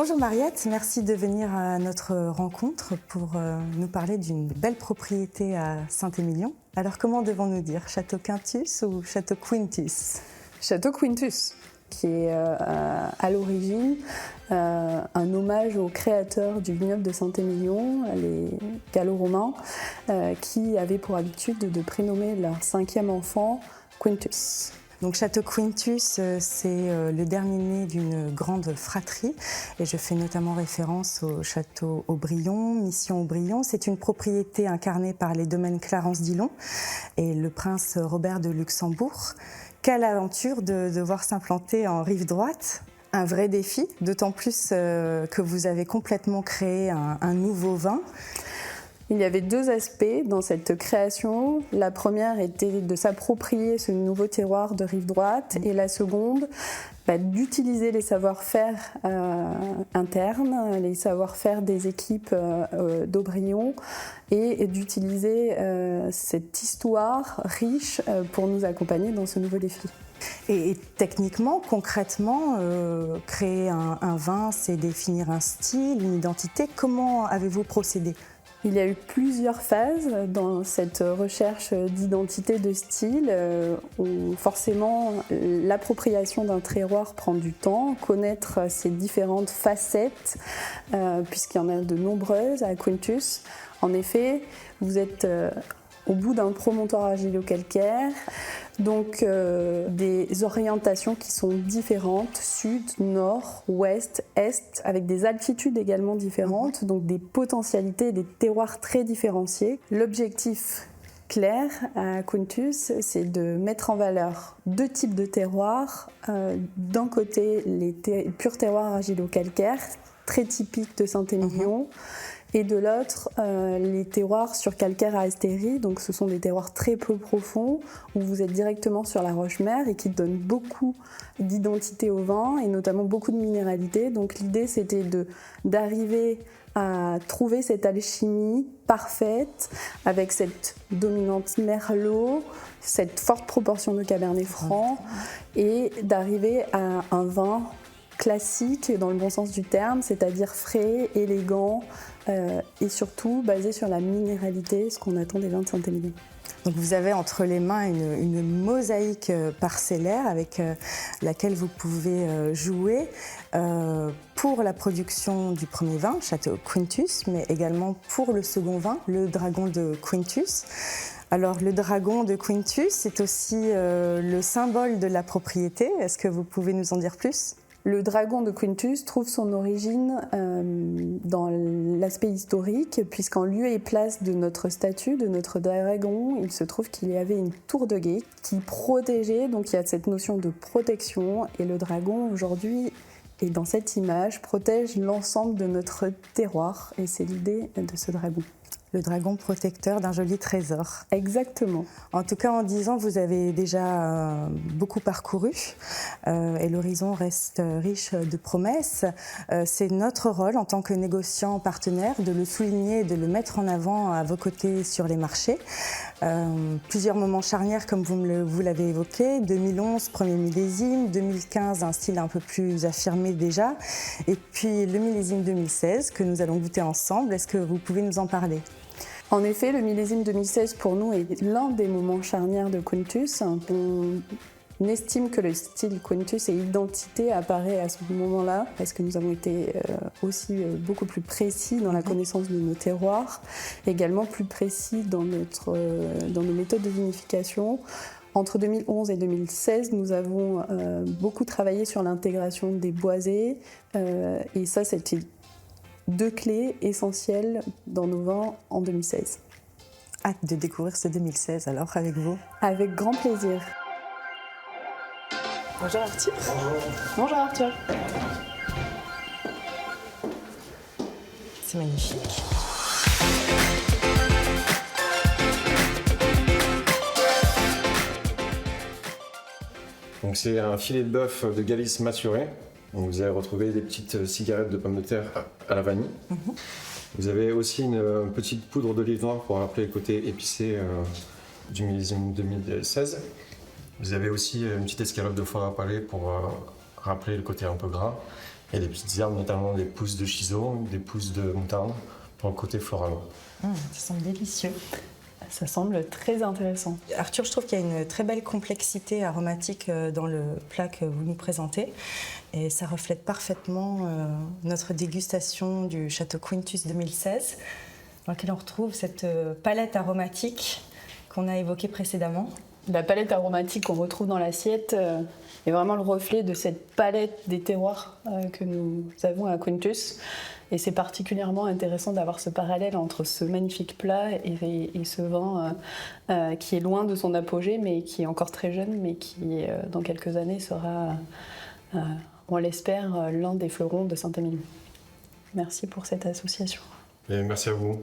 Bonjour Mariette, merci de venir à notre rencontre pour nous parler d'une belle propriété à Saint-Émilion. Alors comment devons-nous dire, Château Quintus ou Château Quintus? Château Quintus, qui est à l'origine un hommage aux créateurs du vignoble de Saint-Émilion, les Gallo-Romains, qui avaient pour habitude de prénommer leur 5e enfant Quintus. Donc Château Quintus, c'est le dernier né d'une grande fratrie et je fais notamment référence au château Aubryon, Mission Aubryon. C'est une propriété incarnée par les domaines Clarence Dillon et le prince Robert de Luxembourg. Quelle aventure de devoir s'implanter en rive droite, un vrai défi, d'autant plus que vous avez complètement créé un nouveau vin. Il y avait 2 aspects dans cette création. La première était de s'approprier ce nouveau terroir de rive droite et la seconde, d'utiliser les savoir-faire internes, les savoir-faire des équipes d'Aubryon et d'utiliser cette histoire riche pour nous accompagner dans ce nouveau défi. Et techniquement, concrètement, créer un vin, c'est définir un style, une identité. Comment avez-vous procédé ? Il y a eu plusieurs phases dans cette recherche d'identité de style. Forcément, l'appropriation d'un terroir prend du temps, connaître ses différentes facettes, puisqu'il y en a de nombreuses à Quintus. En effet, vous êtes au bout d'un promontoire argilo-calcaire, donc des orientations qui sont différentes, sud, nord, ouest, est, avec des altitudes également différentes, donc des potentialités et des terroirs très différenciés. L'objectif clair à Quintus, c'est de mettre en valeur 2 types de terroirs. D'un côté, les purs terroirs argilo-calcaires, très typiques de Saint-Émilion, et de l'autre, les terroirs sur calcaire à astérie, donc ce sont des terroirs très peu profonds, où vous êtes directement sur la roche-mère et qui donnent beaucoup d'identité au vin, et notamment beaucoup de minéralité. Donc l'idée, c'était d'arriver à trouver cette alchimie parfaite, avec cette dominante merlot, cette forte proportion de cabernet franc, et d'arriver à un vin classique dans le bon sens du terme, c'est-à-dire frais, élégant et surtout basé sur la minéralité, ce qu'on attend des vins de Saint-Émilion. Donc vous avez entre les mains une mosaïque parcellaire avec laquelle vous pouvez jouer pour la production du premier vin, Château Quintus, mais également pour le second vin, le Dragon de Quintus. Alors le Dragon de Quintus, c'est aussi le symbole de la propriété. Est-ce que vous pouvez nous en dire plus ? Le Dragon de Quintus trouve son origine dans l'aspect historique, puisqu'en lieu et place de notre statue, de notre dragon, il se trouve qu'il y avait une tour de guet qui protégeait, donc il y a cette notion de protection, et le dragon aujourd'hui, et dans cette image, protège l'ensemble de notre terroir, et c'est l'idée de ce dragon. Le dragon protecteur d'un joli trésor. Exactement. En tout cas, en 10 ans, vous avez déjà beaucoup parcouru et l'horizon reste riche de promesses. C'est notre rôle en tant que négociant partenaire de le souligner et de le mettre en avant à vos côtés sur les marchés. Plusieurs moments charnières, comme vous l'avez évoqué. 2011, premier millésime. 2015, un style un peu plus affirmé déjà. Et puis le millésime 2016 que nous allons goûter ensemble. Est-ce que vous pouvez nous en parler ? En effet, le millésime 2016 pour nous est l'un des moments charnières de Quintus. On estime que le style Quintus et identité apparaît à ce moment-là parce que nous avons été aussi beaucoup plus précis dans la connaissance de nos terroirs, également plus précis dans nos méthodes de vinification. Entre 2011 et 2016, nous avons beaucoup travaillé sur l'intégration des boisés et ça, c'était 2 clés essentielles dans nos vins en 2016. Hâte de découvrir ce 2016 alors avec vous. Avec grand plaisir. Bonjour Arthur. Bonjour. Bonjour Arthur. C'est magnifique. Donc c'est un filet de bœuf de Galice maturé. Donc vous allez retrouver des petites cigarettes de pommes de terre à la vanille. Vous avez aussi une petite poudre d'olive noire pour rappeler le côté épicé du millésime 2016. Vous avez aussi une petite escalope de foie à palais pour rappeler le côté un peu gras. Et des petites herbes, notamment des pousses de chiso, des pousses de moutarde, pour le côté floral. Ça semble délicieux. Ça semble très intéressant. Arthur, je trouve qu'il y a une très belle complexité aromatique dans le plat que vous nous présentez. Et ça reflète parfaitement notre dégustation du Château Quintus 2016, dans lequel on retrouve cette palette aromatique qu'on a évoquée précédemment. La palette aromatique qu'on retrouve dans l'assiette est vraiment le reflet de cette palette des terroirs que nous avons à Quintus. Et c'est particulièrement intéressant d'avoir ce parallèle entre ce magnifique plat et ce vin qui est loin de son apogée, mais qui est encore très jeune, mais qui, dans quelques années, sera, on l'espère, l'un des fleurons de Saint-Émilion. Merci pour cette association. Et merci à vous.